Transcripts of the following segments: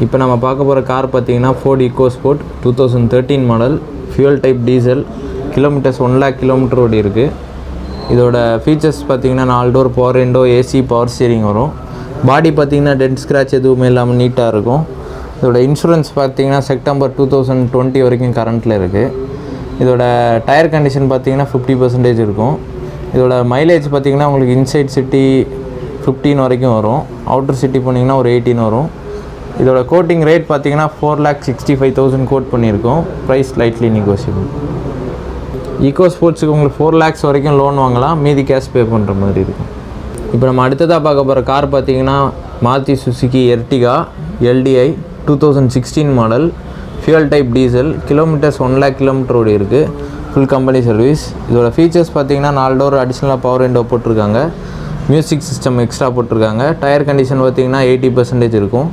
இப்போ நம்ம பார்க்க போகிற கார் பார்த்தீங்கன்னா Ford EcoSport 2013 model fuel type diesel kilometres 1 lakh kilometre ஓடி இருக்குது. இதோட ஃபீச்சர்ஸ் பார்த்தீங்கன்னா 4 door power window, AC, power steering வரும். பாடி பார்த்தீங்கன்னா டென்ட் ஸ்க்ராட்ச் எதுவுமே இல்லாமல் நீட்டாக இருக்கும். இதோட இன்சூரன்ஸ் பார்த்தீங்கன்னா செப்டம்பர் 2020 வரைக்கும் கரண்ட்டில் இருக்குது. இதோட டயர் கண்டிஷன் பார்த்தீங்கன்னா 50% இருக்கும். இதோட மைலேஜ் பார்த்தீங்கன்னா உங்களுக்கு இன்சைட் சிட்டி 15 வரைக்கும் வரும், அவுட்டர் சிட்டி போனீங்கன்னா ஒரு 18 வரும். இதோட கோட்டிங் ரேட் பார்த்தீங்கன்னா 4,65,000 கோட் பண்ணியிருக்கோம். Price lightly negotiable. ஈகோ ஸ்போர்ட்ஸுக்கு உங்களுக்கு 4 lakhs வரைக்கும் லோன் வாங்கலாம், மீதி கேஷ் பே பண்ணுற மாதிரி இருக்கும். இப்போ நம்ம அடுத்ததாக பார்க்க போகிற கார் பார்த்தீங்கன்னா Maruti Suzuki Ertiga LTI 2016 model fuel type diesel kilometres 1 lakh kilometre ஓடி இருக்குது. Full company service. இதோட ஃபீச்சர்ஸ் பார்த்தீங்கன்னா 4 டோர் அடிஷ்னலாக பவர் விண்டோ போட்டிருக்காங்க, மியூசிக் சிஸ்டம் எக்ஸ்ட்ரா போட்டிருக்காங்க. டயர் கண்டிஷன் பார்த்தீங்கன்னா 80% இருக்கும்.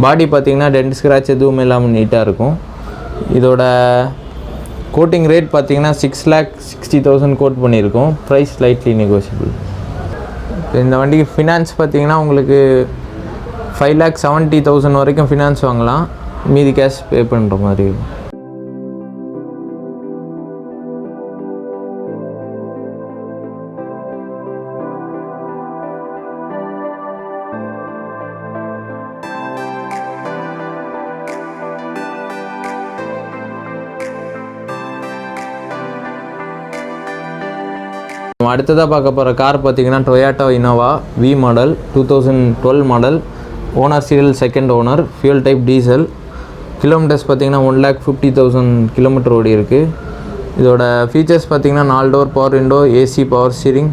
பாடி பார்த்தீங்கன்னா டென்ட் ஸ்க்ராட்ச் எதுவுமே இல்லாமல் நீட்டாக இருக்கும். இதோட கோட்டிங் ரேட் பார்த்தீங்கன்னா 6,60,000 கோட் பண்ணியிருக்கோம். Price lightly negotiable. இப்போ இந்த வண்டிக்கு ஃபினான்ஸ் பார்த்தீங்கன்னா உங்களுக்கு 5,70,000 வரைக்கும் ஃபினான்ஸ் வாங்கலாம், மீதி கேஷ் பே பண்ணுற மாதிரி இருக்கும். அடுத்ததாக பார்க்க போகிற கார் பார்த்தீங்கன்னா Toyota Innova V model 2012 model, owner serial second owner, fuel type diesel, kilometres பார்த்தீங்கன்னா 1,50,000 கிலோமீட்டர் ஓடி இருக்குது. இதோட ஃபீச்சர்ஸ் பார்த்தீங்கன்னா 4 door power window, AC, power steering,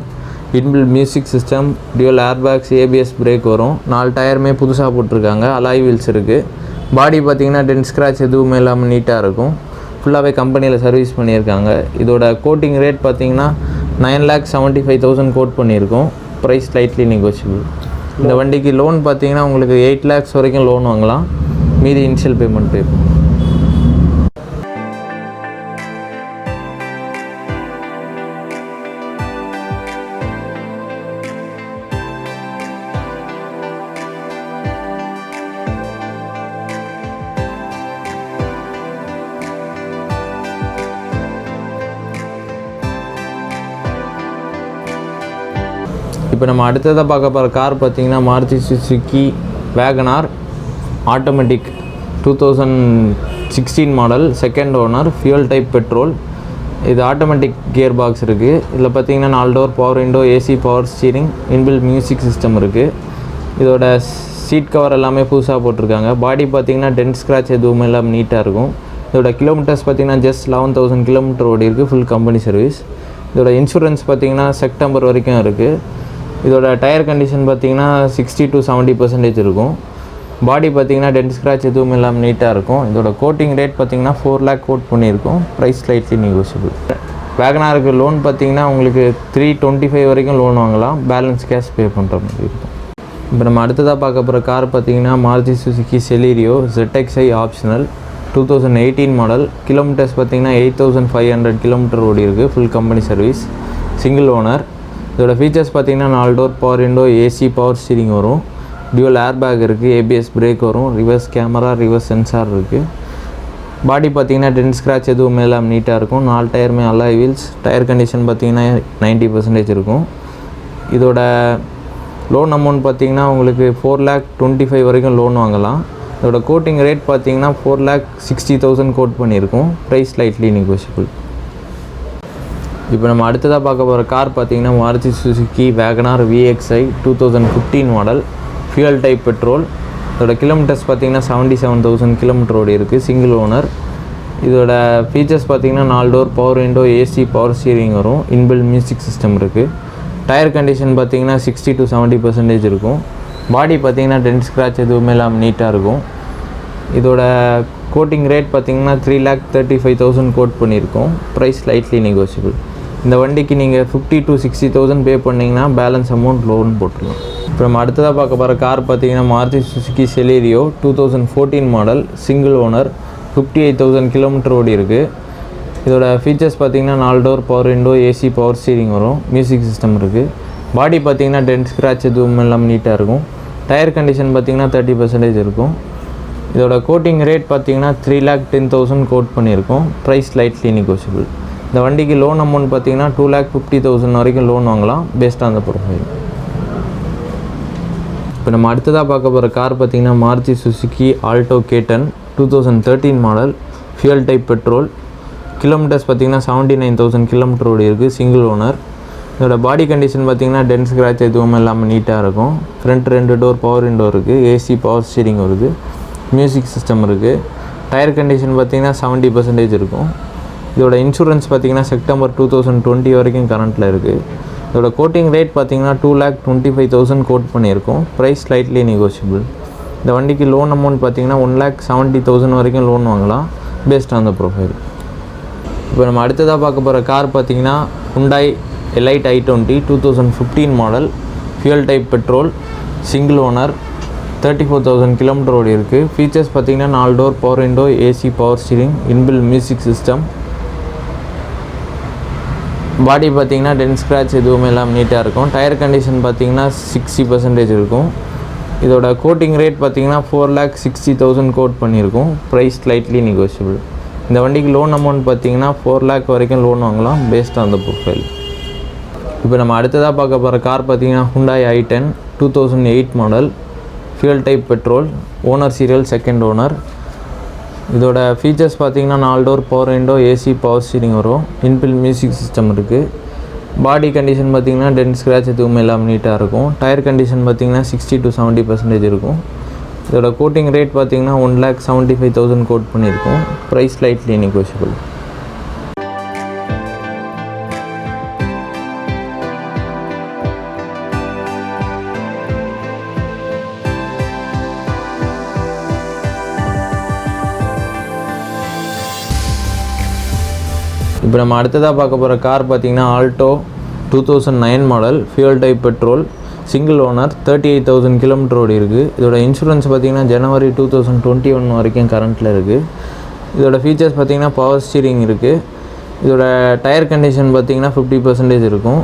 inbuilt music system, dual airbags, ABS break வரும். 4 டயருமே புதுசாக போட்டிருக்காங்க, அலாய் வீல்ஸ் இருக்குது. பாடி பார்த்தீங்கன்னா டென்ட் ஸ்க்ராட்ச் எதுவுமே இல்லாமல் நீட்டாக இருக்கும். ஃபுல்லாகவே கம்பெனியில் சர்வீஸ் பண்ணியிருக்காங்க. இதோட கோட்டிங் ரேட் பார்த்தீங்கன்னா 9,75,000 கோட் பண்ணியிருக்கோம். Price lightly negotiable. இந்த வண்டிக்கு லோன் பார்த்தீங்கன்னா உங்களுக்கு 8 lakhs வரைக்கும் லோன் வாங்கலாம், மீதி இனிஷியல் பேமெண்ட் பே பண்ணும். இப்போ நம்ம அடுத்ததாக பார்க்க போகிற கார் பார்த்தீங்கன்னா Maruti Suzuki Wagon R automatic 2016 model second owner, fuel type petrol. இது ஆட்டோமேட்டிக் கியர் பாக்ஸ் இருக்குது. இதில் பார்த்தீங்கன்னா 4 door power window, AC, power steering, inbuilt music system இருக்குது. இதோட சீட் கவர் எல்லாமே புதுசாக போட்டிருக்காங்க. பாடி பார்த்தீங்கன்னா டென்ட் ஸ்க்ராட்ச் எதுவுமே இல்லாமல் நீட்டாக இருக்கும். இதோட கிலோமீட்டர்ஸ் பார்த்தீங்கன்னா ஜஸ்ட் 11,000 கிலோமீட்டர் ஓடி இருக்குது. Full company service. இதோட இன்சூரன்ஸ் பார்த்தீங்கன்னா செப்டம்பர் வரைக்கும் இருக்குது. இதோட டயர் கண்டிஷன் பார்த்தீங்கன்னா 60 to 70% இருக்கும். பாடி பார்த்தீங்கன்னா டென்ட் ஸ்க்ராட்ச் எதுவும் இல்லாமல் நீட்டாக இருக்கும். இதோட கோட்டிங் ரேட் பார்த்தீங்கன்னா 4 lakh கோட் பண்ணியிருக்கோம். Price lightly negotiable. வேகனாருக்கு லோன் பார்த்தீங்கன்னா உங்களுக்கு 325 வரைக்கும் லோன் வாங்கலாம், பேலன்ஸ் கேஷ் பே பண்ணுற மாதிரி இருக்கும். இப்போ நம்ம அடுத்ததாக பார்க்க போகிற கார் பார்த்தீங்கன்னா Maruti Suzuki Celerio ZXi optional 2018 model, kilometres பார்த்தீங்கன்னா 8,500 கிலோமீட்டர் ஓடி இருக்குது. Full company service, single owner. இதோட ஃபீச்சர்ஸ் பார்த்தீங்கன்னா 4 door power window, AC, power steering வரும், டியூவல் ஏர்பேக் இருக்குது, ஏபிஎஸ் பிரேக் வரும், ரிவர்ஸ் கேமரா, ரிவர்ஸ் சென்சார் இருக்குது. பாடி பார்த்தீங்கன்னா டென்ட் ஸ்க்ராட்ச் எதுவும் இல்லாமல் நீட்டாக இருக்கும். 4 டயருமே அலாய் வீல்ஸ். டயர் கண்டிஷன் பார்த்தீங்கன்னா 90% இருக்கும். இதோட லோன் அமௌண்ட் பார்த்தீங்கன்னா உங்களுக்கு 4,25,000 வரைக்கும் லோன் வாங்கலாம். இதோட கோட்டிங் ரேட் பார்த்தீங்கன்னா 4,60,000 கோட் பண்ணியிருக்கோம். Price lightly negotiable. இப்போ நம்ம அடுத்ததாக பார்க்க போகிற கார் பார்த்தீங்கன்னா Maruti Suzuki WagonR VXi 2015 model, fuel type petrol. இதோட கிலோமீட்டர்ஸ் பார்த்தீங்கன்னா 77,000 கிலோமீட்டர் ஓடி இருக்குது. Single owner. இதோட ஃபீச்சர்ஸ் பார்த்தீங்கன்னா 4 door power window, AC, power steering வரும், இன்பில்ட் மியூசிக் சிஸ்டம் இருக்குது. டயர் கண்டிஷன் பார்த்தீங்கன்னா 60 to 70% இருக்கும். பாடி பார்த்தீங்கன்னா டென்ட் ஸ்க்ராட்ச் எதுவுமே இல்லாமல் நீட்டாக இருக்கும். இதோட கோட்டிங் ரேட் பார்த்தீங்கன்னா 3,35,000 கோட் பண்ணியிருக்கோம். Price lightly negotiable. இந்த வண்டிக்கு நீங்கள் 50 to 60,000 பே பண்ணிங்கன்னா பேலன்ஸ் அமௌண்ட் லோன் போட்டுடலாம். இப்போ நம்ம அடுத்ததாக பார்க்க போகிற கார் பார்த்தீங்கன்னா Maruti Suzuki Celerio 2014 model, single owner, 58,000 kilometre ஓடி இருக்குது. இதோட ஃபீச்சர்ஸ் பார்த்தீங்கன்னா 4 door power window, AC, power steering வரும், மியூசிக் சிஸ்டம் இருக்குது. பாடி பார்த்தீங்கன்னா டென்ட் ஸ்க்ராட்ச் எதுவும் இல்லாமல் நீட்டாக இருக்கும். டயர் கண்டிஷன் பார்த்தீங்கன்னா 30% இருக்கும். இதோட கோட்டிங் ரேட் பார்த்தீங்கன்னா 3,10,000 கோட் பண்ணியிருக்கோம். Price slightly negotiable. இந்த வண்டிக்கு லோன் அமௌண்ட் பார்த்தீங்கன்னா 2,50,000 வரைக்கும் லோன் வாங்கலாம் பேஸ்ட் ஆன் த ப்ரொஃபைல். இப்போ நம்ம அடுத்ததாக பார்க்க போகிற கார் பார்த்தீங்கன்னா Maruti Suzuki Alto K10 2013 model, fuel type petrol. Kilometres பார்த்தீங்கன்னா 79,000 கிலோமீட்டர் ஓடி இருக்குது, சிங்கிள் ஓனர். இதோட பாடி கண்டிஷன் பார்த்தீங்கன்னா டென்ட் ஸ்க்ராட்ச் எதுவும் இல்லாமல் நீட்டாக இருக்கும். ஃப்ரண்ட் 2 டோர் பவர் விண்டோ இருக்குது, ஏசி பவர் ஸ்டீரிங் வருது, மியூசிக் சிஸ்டம் இருக்குது. டயர் கண்டிஷன் பார்த்தீங்கன்னா 70% இருக்கும். இதோட இன்சூரன்ஸ் பார்த்தீங்கன்னா செப்டம்பர் 2020 வரைக்கும் கரண்ட்டில் இருக்குது. இதோட கோட்டிங் ரேட் பார்த்தீங்கன்னா 2,25,000 கோட் பண்ணியிருக்கோம். Price slightly negotiable. இந்த வண்டிக்கு லோன் அமௌண்ட் பார்த்தீங்கன்னா 1,70,000 வரைக்கும் லோன் வாங்கலாம் பேஸ்ட் ஆன் த ப்ரொஃபைல். இப்போ நம்ம அடுத்ததாக பார்க்க போகிற கார் பார்த்தீங்கன்னா Hyundai Elite i20 2015 model, fuel type petrol, single owner, 34,000 kilometre ஓடி இருக்குது. ஃபீச்சர்ஸ் பார்த்தீங்கன்னா 4 door power window, AC power steering, inbuilt music system. Body பார்த்தீங்கன்னா டென்ட் ஸ்க்ராட்ச் எதுவுமே இல்லாமல் நீட்டாக இருக்கும். டயர் கண்டிஷன் பார்த்தீங்கன்னா 60% இருக்கும். இதோட கோட்டிங் ரேட் பார்த்தீங்கன்னா 4,60,000 கோட் பண்ணியிருக்கோம். Price slightly negotiable. இந்த வண்டிக்கு லோன் அமௌண்ட் பார்த்தீங்கன்னா 4 lakh வரைக்கும் லோன் வாங்கலாம் பேஸ்ட் ஆன் த ப்ரொஃபைல். இப்போ நம்ம அடுத்ததாக பார்க்க போகிற கார் பார்த்தீங்கன்னா Hyundai i10 2008 model, fuel type petrol, owner serial, second owner. இதோட ஃபீச்சர்ஸ் பார்த்தீங்கன்னா 4 door power window, AC power steering வரும், இன்பில் மியூசிக் சிஸ்டம் இருக்குது. பாடி கண்டிஷன் பார்த்தீங்கன்னா டென்ட் ஸ்க்ராட்ச் எதுவுமே எல்லாம் நீட்டாக இருக்கும். டயர் கண்டிஷன் பார்த்தீங்கன்னா 60 to 70% இருக்கும். இதோட கோட்டிங் ரேட் பார்த்தீங்கன்னா 1,75,000 கோட் பண்ணியிருக்கோம். Price slightly negotiable. இப்போ நம்ம அடுத்ததாக பார்க்க போகிற கார் பார்த்தீங்கன்னா Alto 2009 model, fuel type petrol, single owner, 38,000 kilometre ஓடி இருக்குது. இதோட இன்சூரன்ஸ் பார்த்தீங்கன்னா ஜனவரி 2021 வரைக்கும் கரண்ட்டில் இருக்குது. இதோட ஃபீச்சர்ஸ் பார்த்தீங்கன்னா பவர் ஸ்டீரிங் இருக்குது. இதோட டயர் கண்டிஷன் பார்த்தீங்கன்னா 50% இருக்கும்.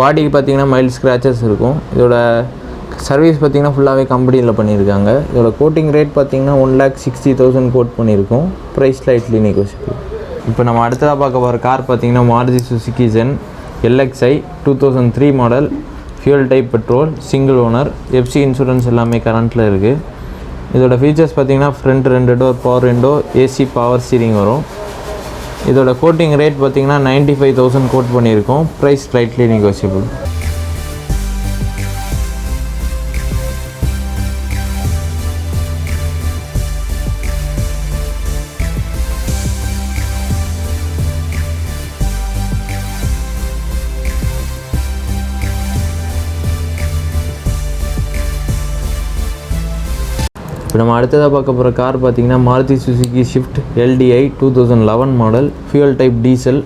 பாடிக்கு பார்த்தீங்கன்னா மைல்ட் ஸ்க்ராச்சஸ் இருக்கும். இதோட சர்வீஸ் பார்த்தீங்கன்னா ஃபுல்லாகவே கம்பெனியில் பண்ணியிருக்காங்க. இதோட கோட்டிங் ரேட் பார்த்தீங்கன்னா 1,60,000 கோட் பண்ணியிருக்கோம். Price slightly negotiable. இப்போ நம்ம அடுத்ததாக பார்க்க போகிற கார் பார்த்தீங்கன்னா Maruti Suzuki Zen LXi 2003 model, fuel type petrol, single owner, FC insurance எல்லாமே கரண்ட்டில் இருக்குது. இதோட ஃபீச்சர்ஸ் பார்த்தீங்கன்னா front 2 door power window, AC power steering வரும். இதோட கோட்டிங் ரேட் பார்த்தீங்கன்னா 95,000 கோட் பண்ணியிருக்கோம். Price slightly negotiable. இப்போ நம்ம அடுத்ததாக பார்க்க போகிற கார் பார்த்தீங்கன்னா Maruti Suzuki Swift LDI 2011 model, fuel type diesel,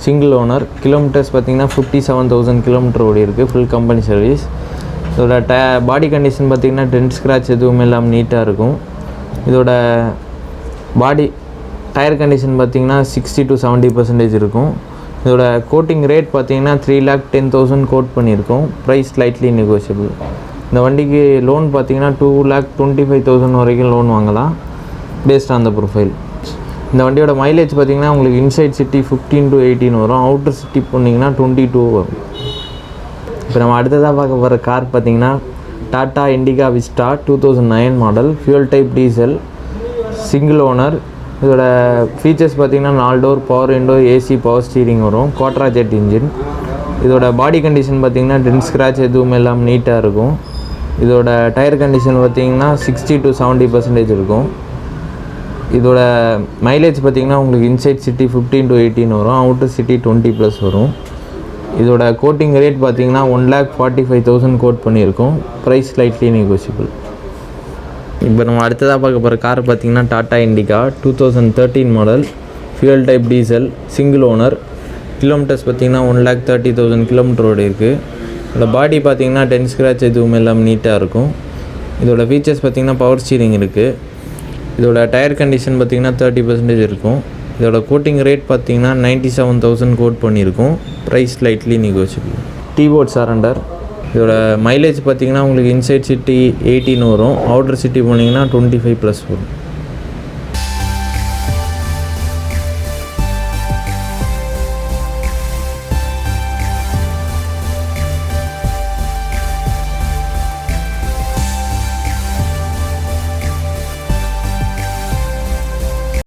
single owner. Kilometres பார்த்தீங்கன்னா 57,000 கிலோமீட்டர் ஓடி இருக்குது, ஃபுல் கம்பெனி சர்வீஸ். இதோட பாடி கண்டிஷன் பார்த்தீங்கன்னா டென்ட் ஸ்க்ராட்ச் எதுவுமே இல்லாமல் நீட்டாக இருக்கும். இதோட பாடி டயர் கண்டிஷன் பார்த்தீங்கன்னா 60 to 70% இருக்கும். இதோட கோட்டிங் ரேட் பார்த்தீங்கன்னா 3,10,000 கோட் பண்ணியிருக்கோம். Price slightly negotiable. இந்த வண்டிக்கு லோன் பார்த்தீங்கன்னா 2,25,000 வரைக்கும் லோன் வாங்கலாம் பேஸ்ட் ஆன் த ப்ரொஃபைல். இந்த வண்டியோட மைலேஜ் பார்த்தீங்கன்னா உங்களுக்கு இன்சைட் சிட்டி 15 to 18 வரும், அவுட்டர் சிட்டி போனீங்கன்னா 22 வரும். இப்போ நம்ம அடுத்ததாக பார்க்க போகிற கார் பார்த்தீங்கன்னா Tata Indica Vista 2009 model, fuel type diesel, single owner. இதோட ஃபீச்சர்ஸ் பார்த்தீங்கன்னா 4 door power window, AC power steering வரும், குவாட்ரா ஜெட் இன்ஜின். இதோட பாடி கண்டிஷன் பார்த்தீங்கன்னா டென்ட் ஸ்க்ராட்ச் எதுவுமே எல்லாம் நீட்டாக இருக்கும். இதோட டயர் கண்டிஷன் பார்த்தீங்கன்னா 60 to 70% இருக்கும். இதோட மைலேஜ் பார்த்தீங்கன்னா உங்களுக்கு இன்சைட் சிட்டி 15 to 18 வரும், அவுட்டர் சிட்டி 20+ வரும். இதோட கோட்டிங் ரேட் பார்த்தீங்கன்னா 1,45,000 கோட் பண்ணியிருக்கோம். Price slightly negotiable. இப்போ நம்ம அடுத்ததாக பார்க்க போகிற கார் பார்த்தீங்கன்னா Tata Indica 2013 model, fuel type diesel, single owner. Kilometres பார்த்தீங்கன்னா 1,30,000 கிலோமீட்டர் ஓடி இருக்குது. இதோட பாடி பார்த்தீங்கன்னா டென்ட் ஸ்க்ராட்ச் எதுவுமே எல்லாம் நீட்டாக இருக்கும். இதோட ஃபீச்சர்ஸ் பார்த்தீங்கன்னா பவர் ஸ்டீரிங் இருக்குது. இதோட டயர் கண்டிஷன் பார்த்தீங்கன்னா 30% இருக்கும். இதோட கோட்டிங் ரேட் பார்த்தீங்கன்னா 97,000 கோட் பண்ணியிருக்கோம். Price slightly negotiable. T-Board surrender. இதோட மைலேஜ் பார்த்திங்கன்னா உங்களுக்கு இன்சைட் சிட்டி 18 வரும், அவுட்டர் சிட்டி போனீங்கன்னா 25+ வரும்.